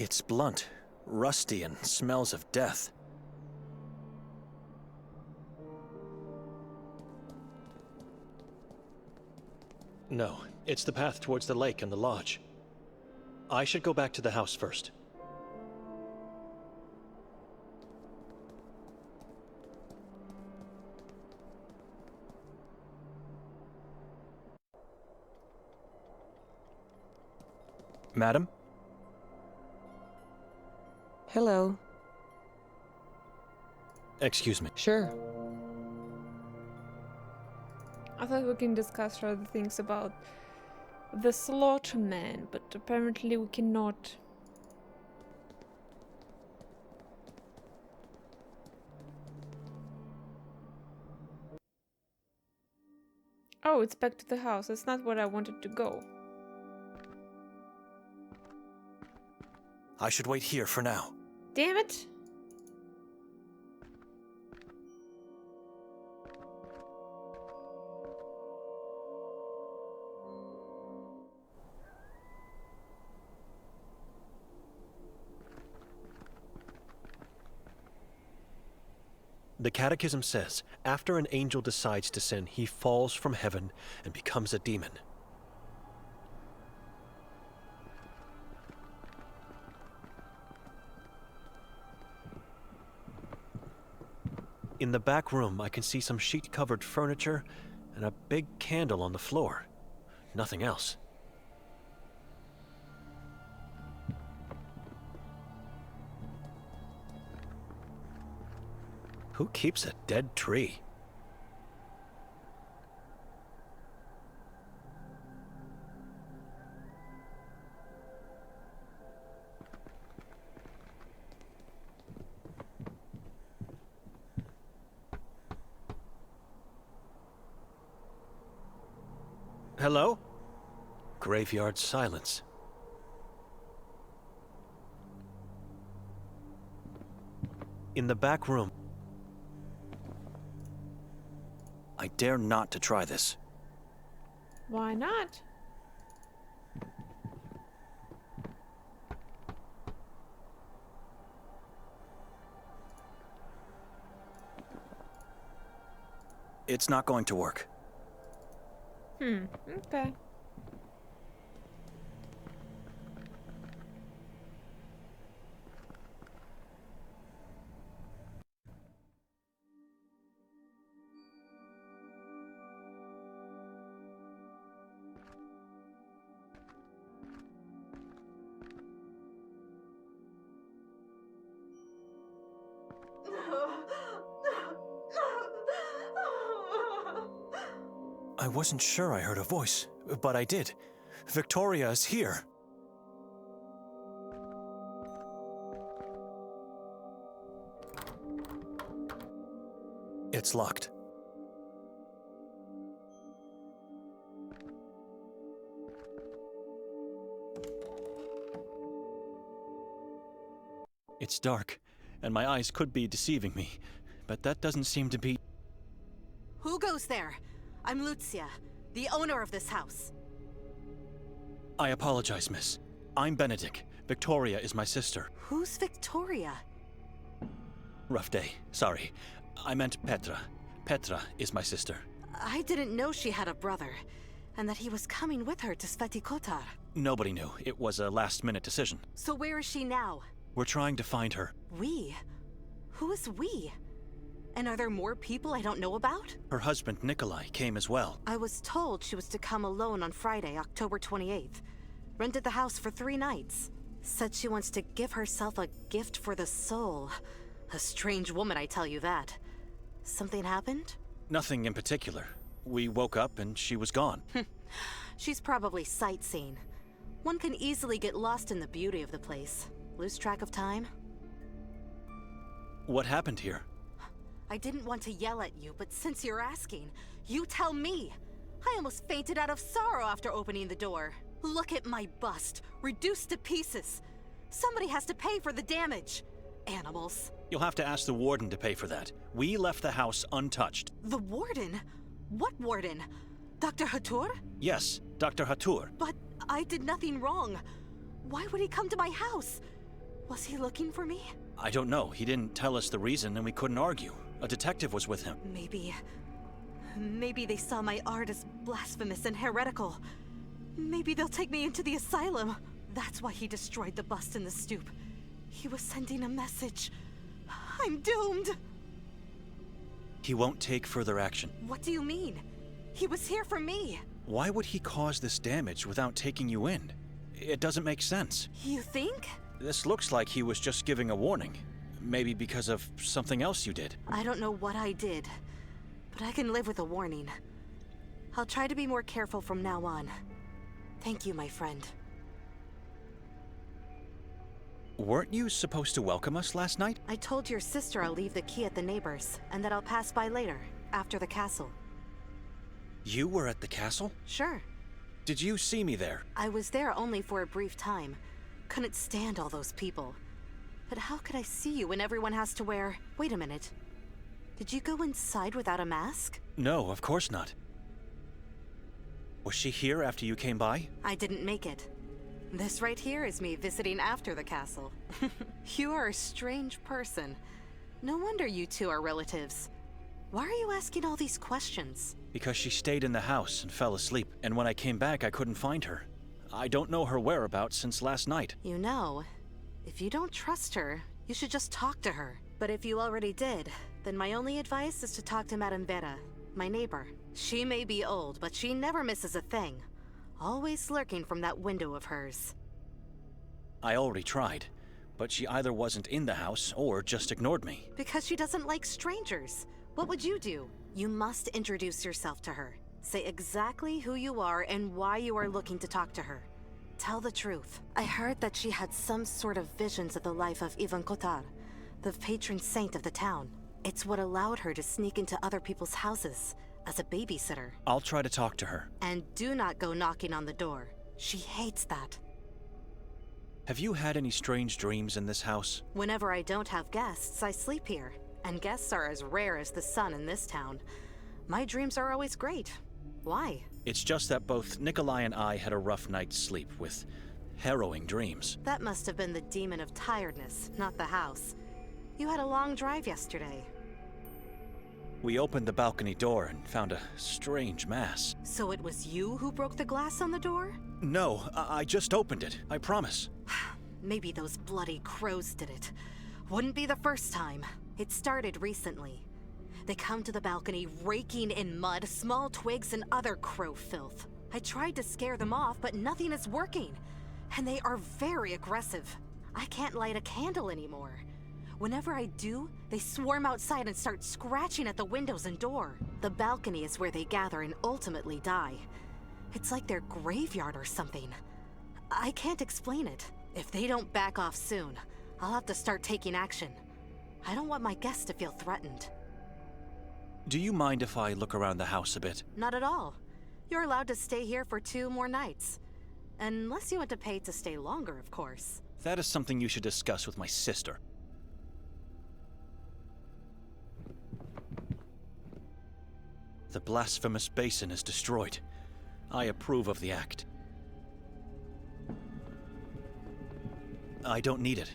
It's blunt, rusty, and smells of death. No, it's the path towards the lake and the lodge. I should go back to the house first. Madam? Hello. Excuse me. Sure. I thought we can discuss further things about the slaughterman, but apparently we cannot. Oh, it's back to the house. That's not where I wanted to go. I should wait here for now. Damn it! The Catechism says, after an angel decides to sin, he falls from heaven and becomes a demon. In the back room, I can see some sheet-covered furniture and a big candle on the floor. Nothing else. Who keeps a dead tree? Hello? Graveyard silence. In the back room. I dare not to try this. Why not? It's not going to work. Okay. I wasn't sure I heard a voice, but I did. Victoria is here. It's locked. It's dark, and my eyes could be deceiving me, but that doesn't seem to be... Who goes there? I'm Lucia, the owner of this house. I apologize, miss. I'm Benedek. Victoria is my sister. Who's Victoria? Rough day. Sorry. I meant Petra. Petra is my sister. I didn't know she had a brother, and that he was coming with her to Sveti Kotar. Nobody knew. It was a last-minute decision. So where is she now? We're trying to find her. We? Who is we? And are there more people I don't know about? Her husband, Nikolay, came as well. I was told she was to come alone on Friday, October 28th. Rented the house for 3 nights. Said she wants to give herself a gift for the soul. A strange woman, I tell you that. Something happened? Nothing in particular. We woke up and she was gone. She's probably sightseeing. One can easily get lost in the beauty of the place. Lose track of time. What happened here? I didn't want to yell at you, but since you're asking, you tell me. I almost fainted out of sorrow after opening the door. Look at my bust, reduced to pieces. Somebody has to pay for the damage. Animals. You'll have to ask the warden to pay for that. We left the house untouched. The warden? What warden? Dr. Hatur? Yes, Dr. Hatur. But I did nothing wrong. Why would he come to my house? Was he looking for me? I don't know. He didn't tell us the reason and we couldn't argue. A detective was with him. Maybe they saw my art as blasphemous and heretical. Maybe they'll take me into the asylum. That's why he destroyed the bust in the stoop. He was sending a message. I'm doomed! He won't take further action. What do you mean? He was here for me. Why would he cause this damage without taking you in? It doesn't make sense. You think? This looks like he was just giving a warning. Maybe because of something else you did. I don't know what I did, but I can live with a warning. I'll try to be more careful from now on. Thank you, my friend. Weren't you supposed to welcome us last night? I told your sister I'll leave the key at the neighbor's, and that I'll pass by later, after the castle. You were at the castle? Sure. Did you see me there? I was there only for a brief time. Couldn't stand all those people. But how could I see you when everyone has to wear... Wait a minute. Did you go inside without a mask? No, of course not. Was she here after you came by? I didn't make it. This right here is me visiting after the castle. You are a strange person. No wonder you two are relatives. Why are you asking all these questions? Because she stayed in the house and fell asleep, and when I came back I couldn't find her. I don't know her whereabouts since last night. You know, if you don't trust her, you should just talk to her. But if you already did, then my only advice is to talk to Madame Vera, my neighbor. She may be old, but she never misses a thing. Always lurking from that window of hers. I already tried, but she either wasn't in the house or just ignored me. Because she doesn't like strangers. What would you do? You must introduce yourself to her. Say exactly who you are and why you are looking to talk to her. Tell the truth. I heard that she had some sort of visions of the life of Saint Kotar, the patron saint of the town. It's what allowed her to sneak into other people's houses as a babysitter. I'll try to talk to her. And do not go knocking on the door. She hates that. Have you had any strange dreams in this house? Whenever I don't have guests, I sleep here. And guests are as rare as the sun in this town. My dreams are always great. Why? It's just that both Nikolay and I had a rough night's sleep with harrowing dreams. That must have been the demon of tiredness, not the house. You had a long drive yesterday. We opened the balcony door and found a strange mass. So it was you who broke the glass on the door? No, I just opened it, I promise. Maybe those bloody crows did it. Wouldn't be the first time. It started recently. They come to the balcony raking in mud, small twigs, and other crow filth. I tried to scare them off, but nothing is working. And they are very aggressive. I can't light a candle anymore. Whenever I do, they swarm outside and start scratching at the windows and door. The balcony is where they gather and ultimately die. It's like their graveyard or something. I can't explain it. If they don't back off soon, I'll have to start taking action. I don't want my guests to feel threatened. Do you mind if I look around the house a bit? Not at all. You're allowed to stay here for 2 more nights. Unless you want to pay to stay longer, of course. That is something you should discuss with my sister. The blasphemous basin is destroyed. I approve of the act. I don't need it.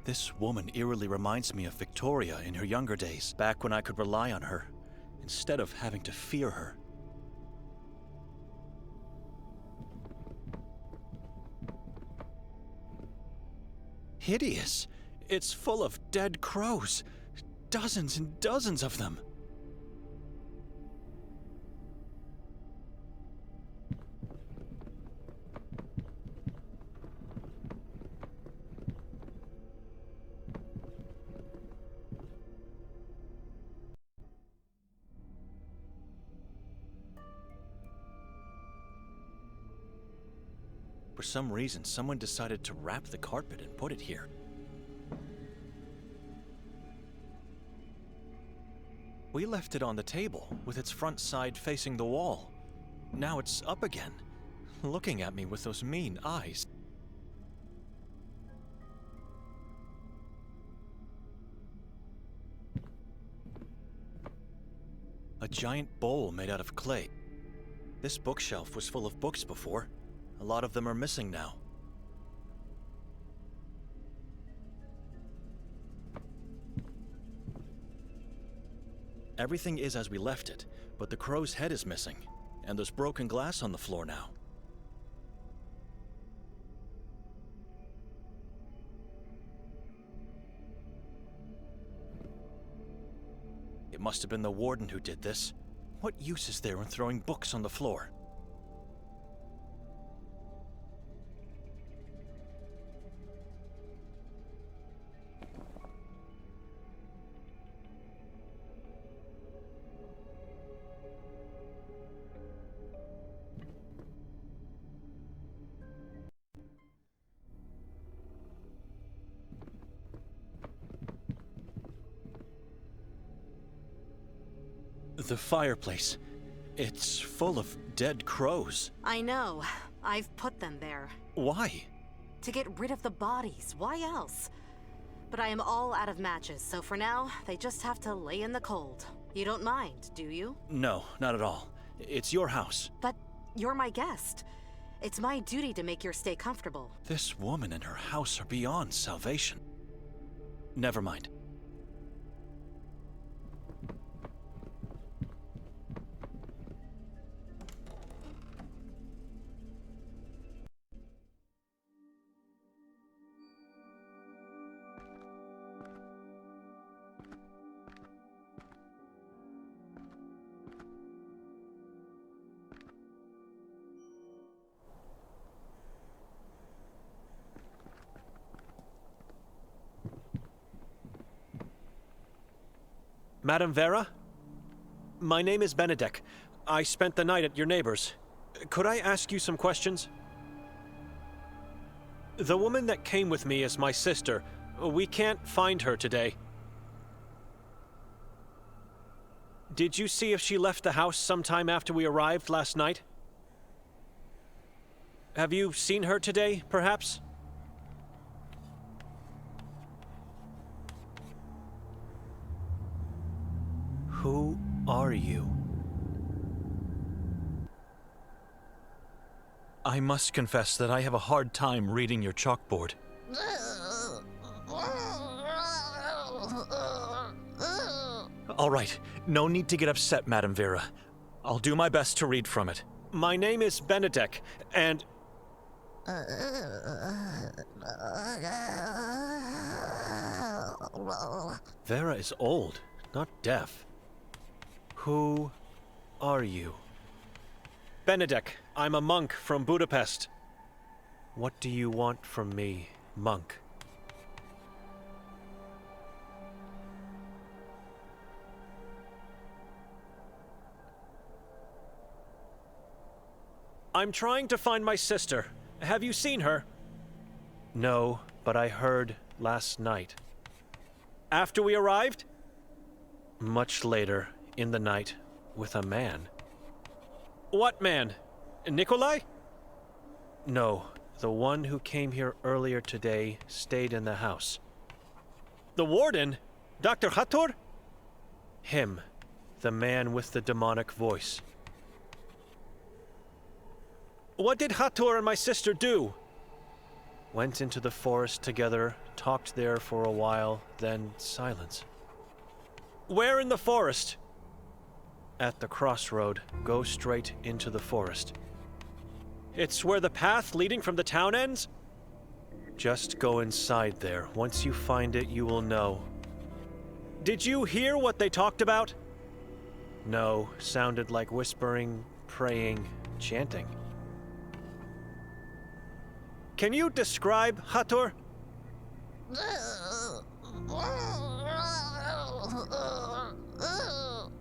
This woman eerily reminds me of Victoria in her younger days, back when I could rely on her, instead of having to fear her. Hideous! It's full of dead crows. Dozens and dozens of them. For some reason, someone decided to wrap the carpet and put it here. We left it on the table, with its front side facing the wall. Now it's up again, looking at me with those mean eyes. A giant bowl made out of clay. This bookshelf was full of books before. A lot of them are missing now. Everything is as we left it, but the crow's head is missing, and there's broken glass on the floor now. It must have been the warden who did this. What use is there in throwing books on the floor? The fireplace. It's full of dead crows. I know. I've put them there. Why? To get rid of the bodies. Why else? But I am all out of matches, so for now, they just have to lay in the cold. You don't mind, do you? No, not at all. It's your house. But you're my guest. It's my duty to make your stay comfortable. This woman and her house are beyond salvation. Never mind. Madame Vera? My name is Benedek. I spent the night at your neighbor's. Could I ask you some questions? The woman that came with me is my sister. We can't find her today. Did you see if she left the house sometime after we arrived last night? Have you seen her today, perhaps? Who are you? I must confess that I have a hard time reading your chalkboard. All right, no need to get upset, Madame Vera. I'll do my best to read from it. My name is Benedek, and... Vera is old, not deaf. Who are you? Benedek, I'm a monk from Budapest. What do you want from me, monk? I'm trying to find my sister. Have you seen her? No, but I heard last night. After we arrived? Much later, in the night, with a man. What man? Nikolay? No, the one who came here earlier today stayed in the house. The warden? Dr. Kotar? Him, the man with the demonic voice. What did Kotar and my sister do? Went into the forest together, talked there for a while, then silence. Where in the forest? At the crossroad, go straight into the forest. It's where the path leading from the town ends? Just go inside there. Once you find it, you will know. Did you hear what they talked about? No, sounded like whispering, praying, chanting. Can you describe Kotar?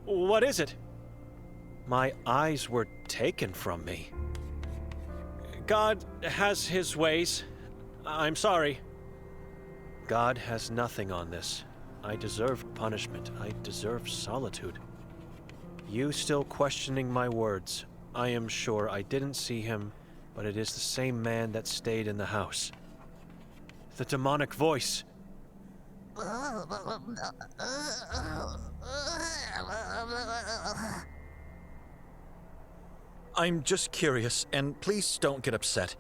What is it? My eyes were taken from me. God has his ways. I'm sorry. God has nothing on this. I deserved punishment. I deserve solitude. You still questioning my words. I am sure I didn't see him, but it is the same man that stayed in the house. The demonic voice. I'm just curious, and please don't get upset.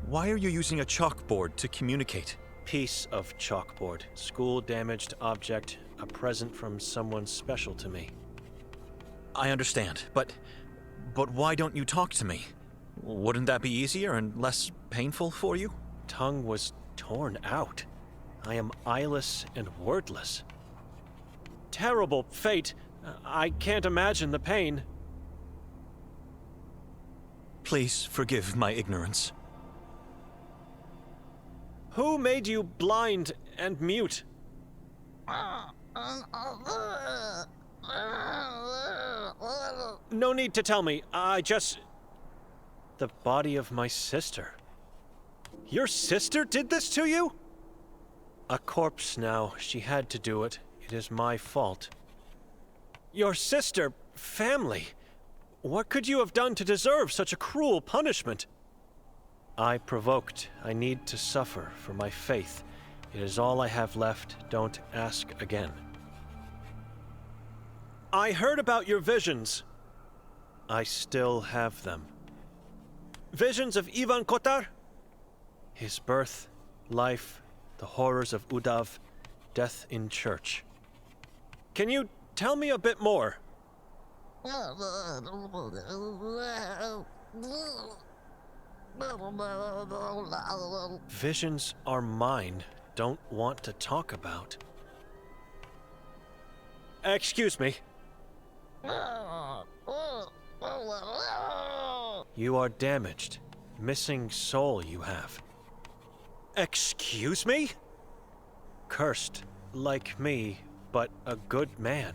Why are you using a chalkboard to communicate? Piece of chalkboard. School damaged object. a present from someone special to me. I understand, but why don't you talk to me? Wouldn't that be easier and less painful for you? Tongue was torn out. I am eyeless and wordless. Terrible fate. I can't imagine the pain. Please forgive my ignorance. Who made you blind and mute? No need to tell me. The body of my sister. Your sister did this to you? A corpse now. She had to do it. It is my fault. Your sister, family. What could you have done to deserve such a cruel punishment? I provoked. I need to suffer for my faith. It is all I have left. Don't ask again. I heard about your visions. I still have them. Visions of Ivan Kotar? His birth, life, the horrors of Udav, death in church. Can you tell me a bit more? Visions are mine. Don't want to talk about. Excuse me. You are damaged. Missing soul you have. Excuse me? Cursed, like me, but a good man.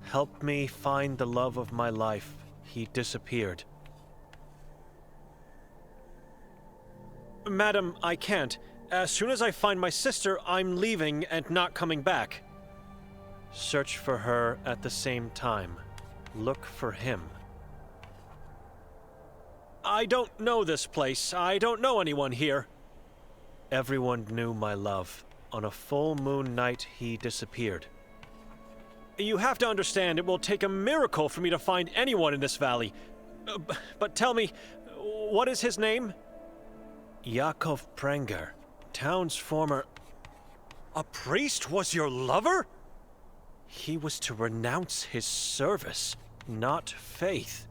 Help me find the love of my life. He disappeared. Madam, I can't. As soon as I find my sister, I'm leaving and not coming back. Search for her at the same time. Look for him. I don't know this place. I don't know anyone here. Everyone knew my love. On a full moon night, he disappeared. You have to understand, it will take a miracle for me to find anyone in this valley. But tell me, what is his name? Yakov Pranger, town's former... A priest was your lover? He was to renounce his service, not faith.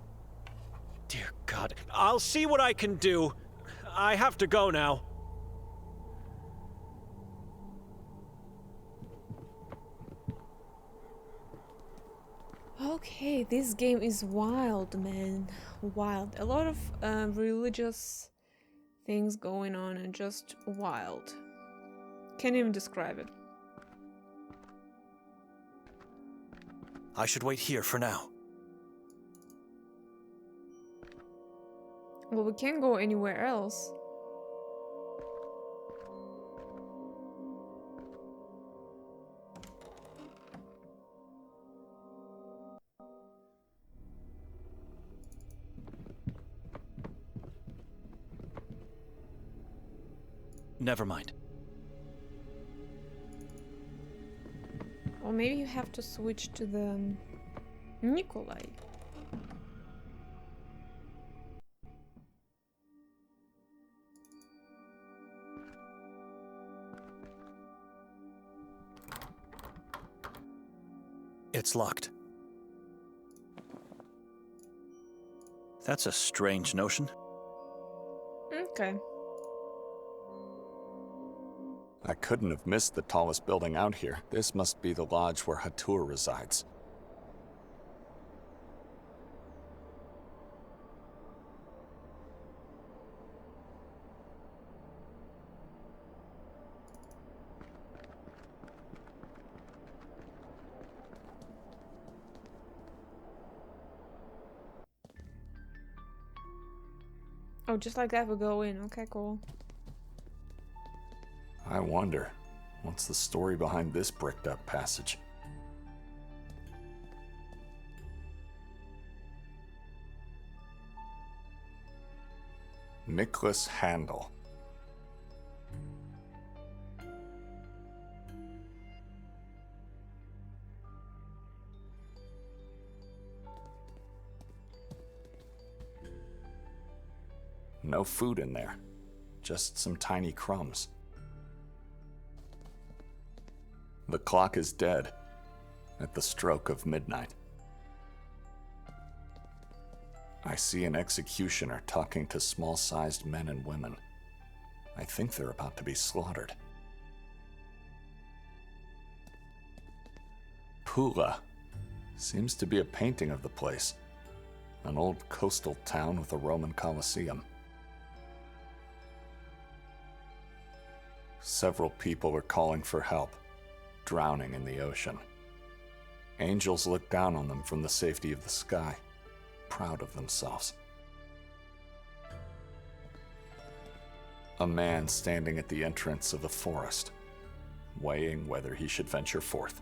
Dear God, I'll see what I can do. I have to go now. Okay, this game is wild, man. Wild. A lot of religious things going on and just wild. Can't even describe it. I should wait here for now. Well, we can't go anywhere else. Never mind. Or maybe you have to switch to the Nikolay. It's locked. That's a strange notion. Okay. I couldn't have missed the tallest building out here. This must be the lodge where Hatur resides. Oh, just like that we go in. Okay, cool. I wonder, what's the story behind this bricked up passage? Nicholas Handel. No food in there, just some tiny crumbs. The clock is dead at the stroke of midnight. I see an executioner talking to small-sized men and women. I think they're about to be slaughtered. Pula seems to be a painting of the place. An old coastal town with a Roman Colosseum. Several people are calling for help, drowning in the ocean. Angels look down on them from the safety of the sky, proud of themselves. A man standing at the entrance of the forest, weighing whether he should venture forth.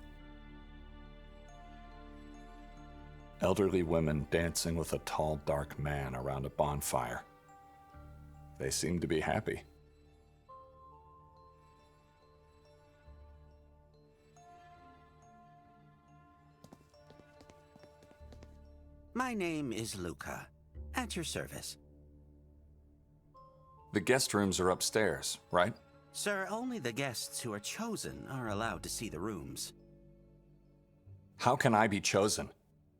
Elderly women dancing with a tall, dark man around a bonfire. They seem to be happy. My name is Luca. At your service. The guest rooms are upstairs, right? Sir, only the guests who are chosen are allowed to see the rooms. How can I be chosen?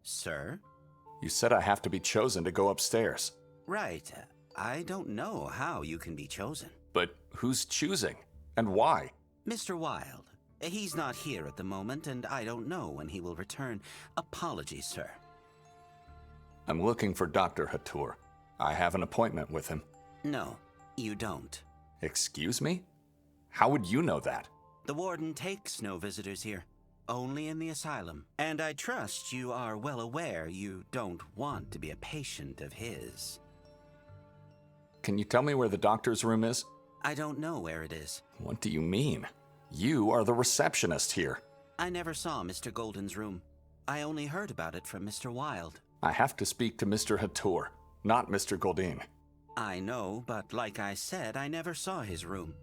Sir? You said I have to be chosen to go upstairs. Right. I don't know how you can be chosen. But who's choosing? And why? Mr. Wilde. He's not here at the moment, and I don't know when he will return. Apologies, sir. I'm looking for Dr. Hatur. I have an appointment with him. No, you don't. Excuse me? How would you know that? The warden takes no visitors here. Only in the asylum. And I trust you are well aware you don't want to be a patient of his. Can you tell me where the doctor's room is? I don't know where it is. What do you mean? You are the receptionist here. I never saw Mr. Golden's room. I only heard about it from Mr. Wilde. I have to speak to Mr. Hatur, not Mr. Goldin. I know, but like I said, I never saw his room.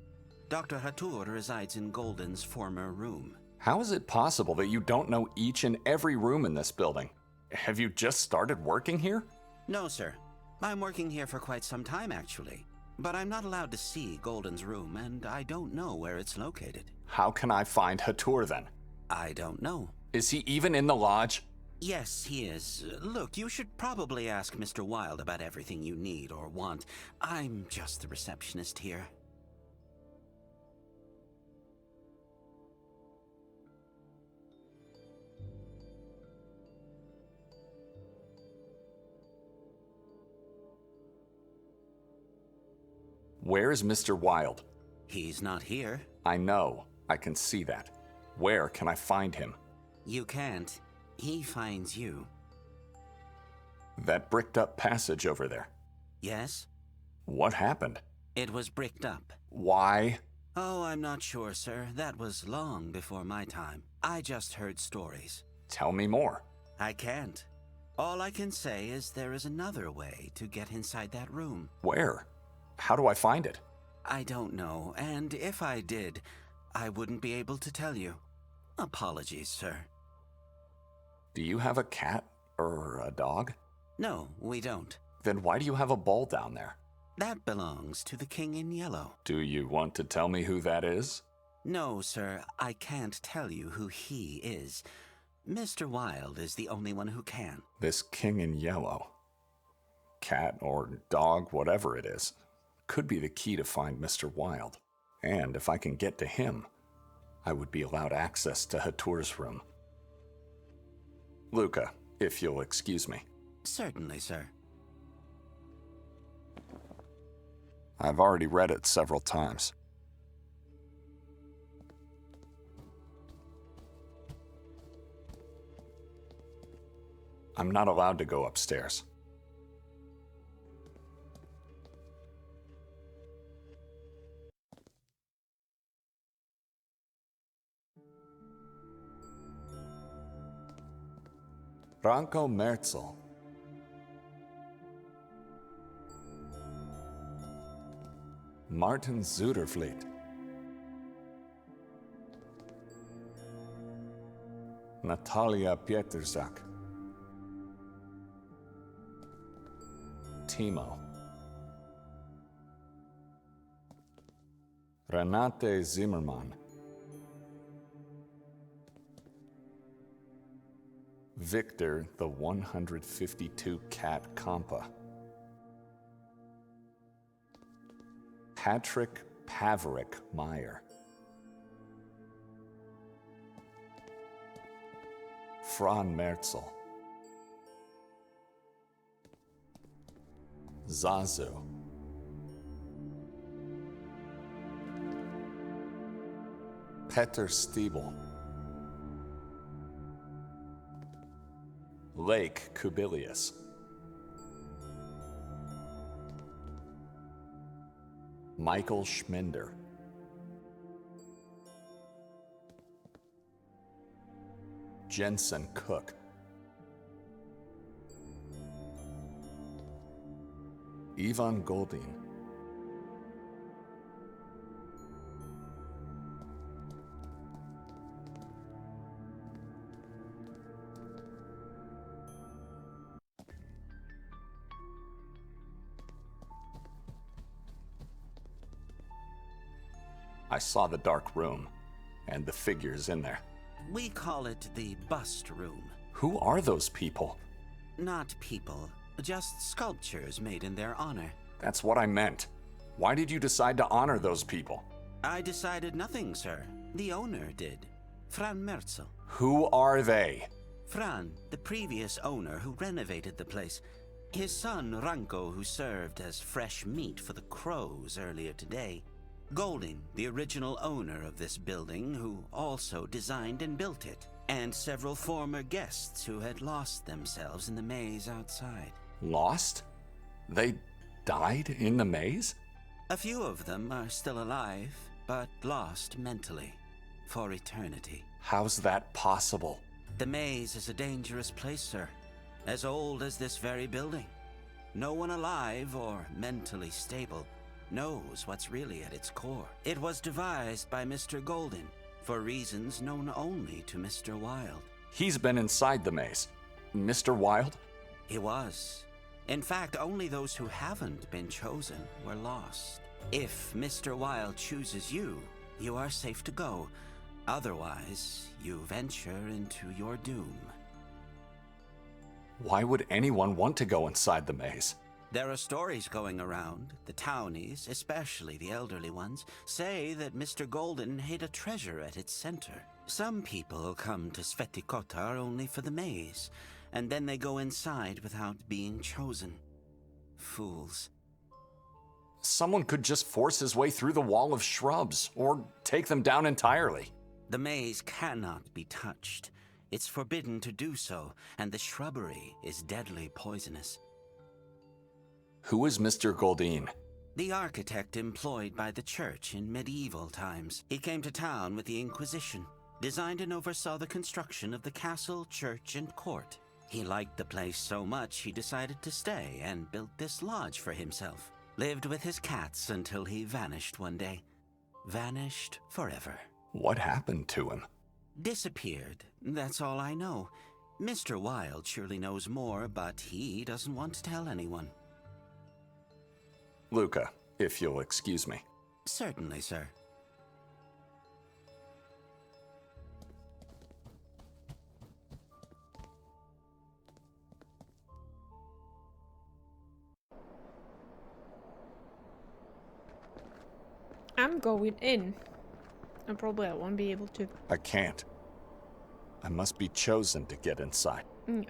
Dr. Hatur resides in Golden's former room. How is it possible that you don't know each and every room in this building? Have you just started working here? No, sir. I'm working here for quite some time, actually. But I'm not allowed to see Golden's room, and I don't know where it's located. How can I find Hatur then? I don't know. Is he even in the lodge? Yes, he is. Look, you should probably ask Mr. Wilde about everything you need or want. I'm just the receptionist here. Where is Mr. Wilde? He's not here. I know. I can see that. Where can I find him? You can't. He finds you. That bricked up passage over there. Yes? What happened? It was bricked up. Why? Oh, I'm not sure, sir. That was long before my time. I just heard stories. Tell me more. I can't. All I can say is there is another way to get inside that room. Where? How do I find it? I don't know, and if I did, I wouldn't be able to tell you. Apologies, sir. Do you have a cat or a dog? No, we don't. Then why do you have a bowl down there? That belongs to the King in Yellow. Do you want to tell me who that is? No, sir, I can't tell you who he is. Mr. Wilde is the only one who can. This King in Yellow, cat or dog, whatever it is, could be the key to find Mr. Wilde. And if I can get to him, I would be allowed access to Hatur's room. Luca, if you'll excuse me. Certainly, sir. I've already read it several times. I'm not allowed to go upstairs. Ranko Merzel. Martin Zudervliet. Natalia Pietrzak. Timo. Renate Zimmermann. Victor the 152 Cat Compa. Patrick Paverick Meyer. Fran Merzel. Zazu. Peter Stiebel. Lake Kubilius. Michael Schminder. Jensen Cook. Ivan Goldin. I saw the dark room and the figures in there. We call it the bust room. Who are those people? Not people, just sculptures made in their honor. That's what I meant. Why did you decide to honor those people? I decided nothing, sir. The owner did. Fran Merzel. Who are they? Fran, the previous owner who renovated the place. His son, Ranko, who served as fresh meat for the crows earlier today. Golding, the original owner of this building, who also designed and built it. And several former guests who had lost themselves in the maze outside. Lost? They died in the maze? A few of them are still alive, but lost mentally. For eternity. How's that possible? The maze is a dangerous place, sir. As old as this very building. No one alive or mentally stable knows what's really at its core. It was devised by Mr. Golden, for reasons known only to Mr. Wilde. He's been inside the maze. Mr. Wilde? He was. In fact, only those who haven't been chosen were lost. If Mr. Wilde chooses you, you are safe to go. Otherwise, you venture into your doom. Why would anyone want to go inside the maze? There are stories going around. The townies, especially the elderly ones, say that Mr. Golden hid a treasure at its center. Some people come to Sveti Kotar only for the maze, and then they go inside without being chosen. Fools. Someone could just force his way through the wall of shrubs, or take them down entirely. The maze cannot be touched. It's forbidden to do so, and the shrubbery is deadly poisonous. Who is Mr. Goldin? The architect employed by the church in medieval times. He came to town with the Inquisition, designed and oversaw the construction of the castle, church, and court. He liked the place so much he decided to stay and built this lodge for himself. Lived with his cats until he vanished one day. Vanished forever. What happened to him? Disappeared. That's all I know. Mr. Wilde surely knows more, but he doesn't want to tell anyone. Luca, if you'll excuse me. Certainly, sir. I'm going in. And probably I won't be able to. I can't. I must be chosen to get inside. Yeah.